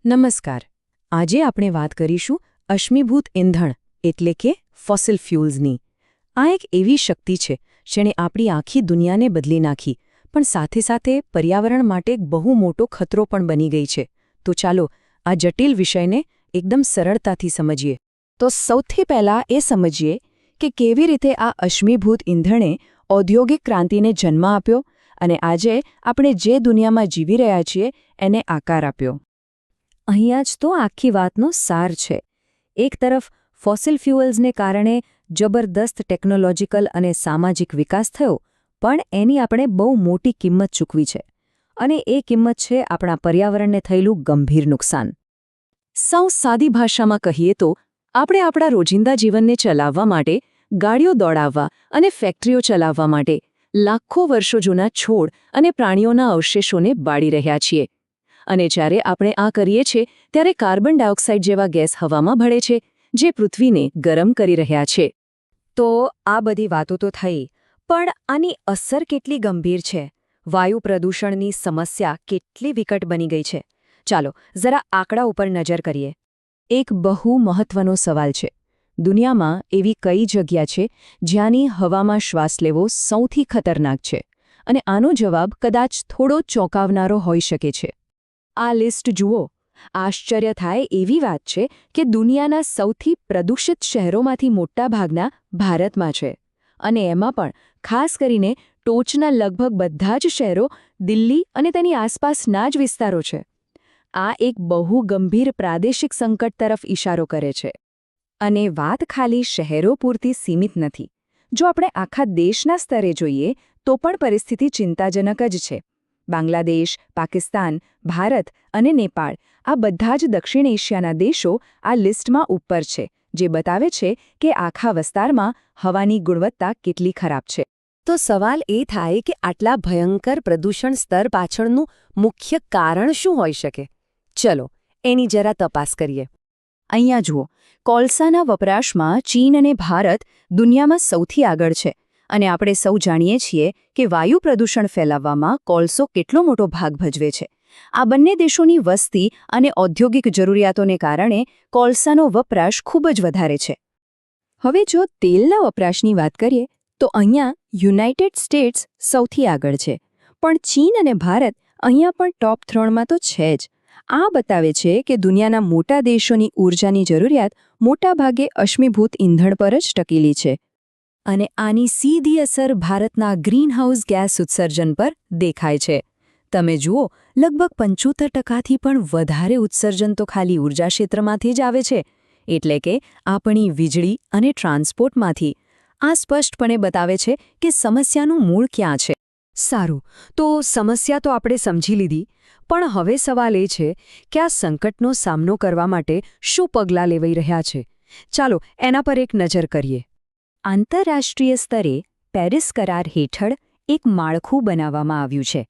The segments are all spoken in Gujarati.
નમસ્કાર. આજે આપણે વાત કરીશું અશ્મિભૂત ઇંધણ એટલે કે ફોસિલ ફ્યુલ્સની. આ એક એવી શક્તિ છે જેણે આપણી આખી દુનિયાને બદલી નાખી, પણ સાથે સાથે પર્યાવરણ માટે એક બહુ મોટો ખતરો પણ બની ગઈ છે. તો ચાલો આ જટિલ વિષયને એકદમ સરળતાથી સમજીએ. તો સૌથી પહેલાં એ સમજીએ કે કેવી રીતે આ અશ્મિભૂત ઇંધણે ઔદ્યોગિક ક્રાંતિને જન્મ આપ્યો અને આજે આપણે જે દુનિયામાં જીવી રહ્યા છીએ એને આકાર આપ્યો. અહીંયા જ તો આખી વાતનો સાર છે. એક તરફ ફોસિલ ફ્યુઅલ્સને કારણે જબરદસ્ત ટેકનોલોજીકલ અને સામાજિક વિકાસ થયો, પણ એની આપણે બહુ મોટી કિંમત ચૂકવી છે. અને એ કિંમત છે આપણા પર્યાવરણને થયેલું ગંભીર નુકસાન. સૌ સાદી ભાષામાં કહીએ તો આપણે આપણા રોજિંદા જીવનને ચલાવવા માટે, ગાડીઓ દોડાવવા અને ફેક્ટરીઓ ચલાવવા માટે લાખો વર્ષો જૂના છોડ અને પ્રાણીઓના અવશેષોને બાળી રહ્યા છીએ. અને જ્યારે આપણે આ કરીએ છીએ ત્યારે કાર્બન ડાયોક્સાઇડ જેવા ગેસ હવામાં ભળે છે, જે પૃથ્વીને ગરમ કરી રહ્યા છે. તો આ બધી વાતો તો થઈ, પણ આની અસર કેટલી ગંભીર છે? વાયુ પ્રદૂષણની સમસ્યા કેટલી વિકટ બની ગઈ છે? ચાલો જરા આંકડા ઉપર નજર કરીએ. એક બહુ મહત્વનો સવાલ છે. દુનિયામાં એવી કઈ જગ્યા છે જ્યાંની હવામાં શ્વાસ લેવો સૌથી ખતરનાક છે? અને આનો જવાબ કદાચ થોડો ચોંકાવનારો હોઈ શકે છે. આ લિસ્ટ જુઓ. આશ્ચર્ય થાય એવી વાત છે કે દુનિયાના સૌથી પ્રદૂષિત શહેરોમાંથી મોટાભાગના ભારતમાં છે. અને એમાં પણ ખાસ કરીને ટોચના લગભગ બધા જ શહેરો દિલ્હી અને તેની આસપાસના જ વિસ્તારો છે. આ એક બહુ ગંભીર પ્રાદેશિક સંકટ તરફ ઇશારો કરે છે. અને વાત ખાલી શહેરો પૂરતી સીમિત નથી. જો આપણે આખા દેશના સ્તરે જોઈએ તો પણ પરિસ્થિતિ ચિંતાજનક જ છે. બાંગ્લાદેશ, પાકિસ્તાન, ભારત અને નેપાળ આ બધા જ દક્ષિણ એશિયાના દેશો આ લિસ્ટમાં ઉપર છે, જે બતાવે છે કે આખા વિસ્તારમાં હવાની ગુણવત્તા કેટલી ખરાબ છે. તો સવાલ એ થાય કે આટલા ભયંકર પ્રદૂષણ સ્તર પાછળનું મુખ્ય કારણ શું હોઈ શકે? ચલો એની જરા તપાસ કરીએ. અહીંયા જુઓ, કોલસાના વપરાશમાં ચીન અને ભારત દુનિયામાં સૌથી આગળ છે. અને આપણે સૌ જાણીએ છીએ કે વાયુ પ્રદૂષણ ફેલાવવામાં કોલસો કેટલો મોટો ભાગ ભજવે છે. આ બંને દેશોની વસ્તી અને ઔદ્યોગિક જરૂરિયાતોને કારણે કોલસાનો વપરાશ ખૂબ જ વધારે છે. હવે જો તેલના વપરાશની વાત કરીએ તો અહીંયા યુનાઇટેડ સ્ટેટ્સ સૌથી આગળ છે, પણ ચીન અને ભારત અહીંયા પણ ટોપ 3માં તો છે જ. આ બતાવે છે કે દુનિયાના મોટા દેશોની ઊર્જાની જરૂરિયાત મોટાભાગે અશ્મિભૂત ઇંધણ પર જ ટકેલી છે. અને આની સીધી અસર ભારતના ગ્રીનહાઉસ ગેસ ઉત્સર્જન પર દેખાય છે. તમે જુઓ, લગભગ 75%થી પણ વધારે ઉત્સર્જન તો ખાલી ઊર્જા ક્ષેત્રમાંથી જ આવે છે, એટલે કે આપણી વીજળી અને ટ્રાન્સપોર્ટમાંથી. આ સ્પષ્ટપણે બતાવે છે કે સમસ્યાનું મૂળ ક્યાં છે. સારું, તો સમસ્યા તો આપણે સમજી લીધી, પણ હવે સવાલ એ છે કે આ સંકટનો સામનો કરવા માટે શું પગલાં લેવાઈ રહ્યા છે? ચાલો એના પર એક નજર કરીએ. આંતરરાષ્ટ્રીય સ્તરે પેરિસ કરાર હેઠળ એક માળખું બનાવવામાં આવ્યું છે,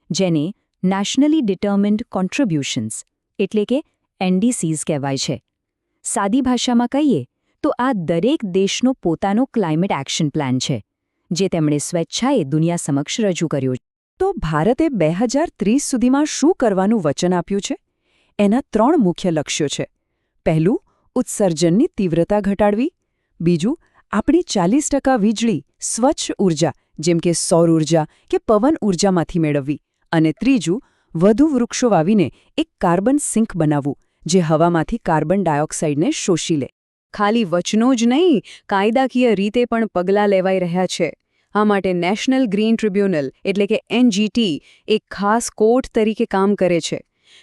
જેને નેશનલી ડિટર્મિન્ડ કોન્ટ્રીબ્યુશન્સ એટલે કે NDCs કહેવાય છે. સાદી ભાષામાં કહીએ તો આ દરેક દેશનો પોતાનો ક્લાઇમેટ એક્શન પ્લાન છે, જે તેમણે સ્વેચ્છાએ દુનિયા સમક્ષ રજૂ કર્યો છે. તો ભારતે 2030 સુધીમાં શું કરવાનું વચન આપ્યું છે? એના 3 મુખ્ય લક્ષ્યો છે. પહેલું, ઉત્સર્જનની તીવ્રતા ઘટાડવી. બીજું, આપણી 40% વીજળી સ્વચ્છ ઊર્જા જેમ કે સૌર ઊર્જા કે પવન ઊર્જામાંથી મેળવવી. અને ત્રીજું, વધુ વૃક્ષો વાવીને એક કાર્બન સિંક બનાવવું, જે હવામાંથી કાર્બન ડાયોક્સાઇડને શોષી લે. ખાલી વચનો જ નહીં, કાયદાકીય રીતે પણ પગલાં લેવાઈ રહ્યા છે. આ માટે નેશનલ ગ્રીન ટ્રિબ્યુનલ એટલે કે NGT એક ખાસ કોર્ટ તરીકે કામ કરે છે.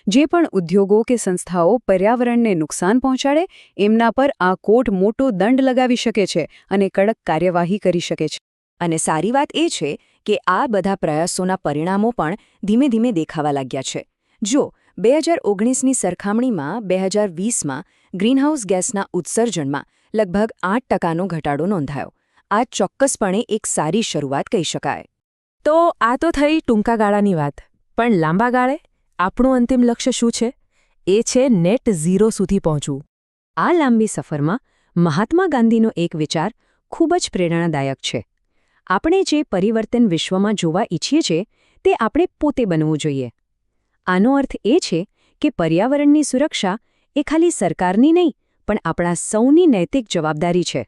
જે પણ ઉદ્યોગો કે સંસ્થાઓ પર્યાવરણને નુકસાન પહોંચાડે એમના પર આ કોર્ટ મોટો દંડ લગાવી શકે છે અને કડક કાર્યવાહી કરી શકે છે. અને સારી વાત એ છે કે આ બધા પ્રયાસોના પરિણામો પણ ધીમે ધીમે દેખાવા લાગ્યા છે. જો 2019ની સરખામણીમાં 2020માં ગ્રીનહાઉસ ગેસના ઉત્સર્જનમાં લગભગ 8%નો ઘટાડો નોંધાયો. આ ચોક્કસપણે એક સારી શરૂઆત કહી શકાય. તો આ તો થઈ ટૂંકા ગાળાની વાત, પણ લાંબા ગાળે આપણું અંતિમ લક્ષ્ય શું છે? એ છે નેટ ઝીરો સુધી પહોંચવું. આ લાંબી સફરમાં મહાત્મા ગાંધીનો એક વિચાર ખૂબ જ પ્રેરણાદાયક છે. આપણે જે પરિવર્તન વિશ્વમાં જોવા ઈચ્છીએ છીએ તે આપણે પોતે બનવું જોઈએ. આનો અર્થ એ છે કે પર્યાવરણની સુરક્ષા એ ખાલી સરકારની નહીં પણ આપણા સૌની નૈતિક જવાબદારી છે.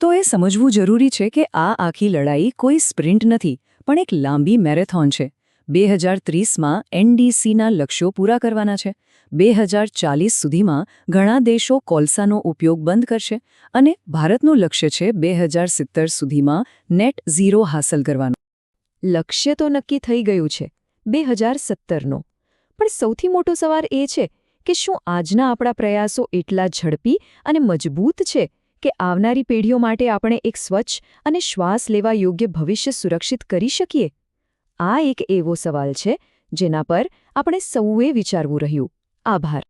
તો એ સમજવું જરૂરી છે કે આ આખી લડાઈ કોઈ સ્પ્રિન્ટ નથી પણ એક લાંબી મેરેથોન છે. 2030માં NDCના લક્ષ્યો પૂરા કરવાના છે. 2040 સુધીમાં ઘણા દેશો કોલસાનો ઉપયોગ બંધ કરશે અને ભારતનું લક્ષ્ય છે 2070 સુધીમાં નેટ ઝીરો હાંસલ કરવાનું. લક્ષ્ય તો નક્કી થઈ ગયું છે 2070નો. પણ સૌથી મોટો સવાલ એ છે કે શું આજના આપણા પ્રયાસો એટલા ઝડપી અને મજબૂત છે કે આવનારી પેઢીઓ માટે આપણે એક સ્વચ્છ અને શ્વાસ લેવા યોગ્ય ભવિષ્ય સુરક્ષિત કરી શકીએ? આ એક એવો સવાલ છે જેના પર આપણે સૌએ વિચારવું રહ્યું. આભાર.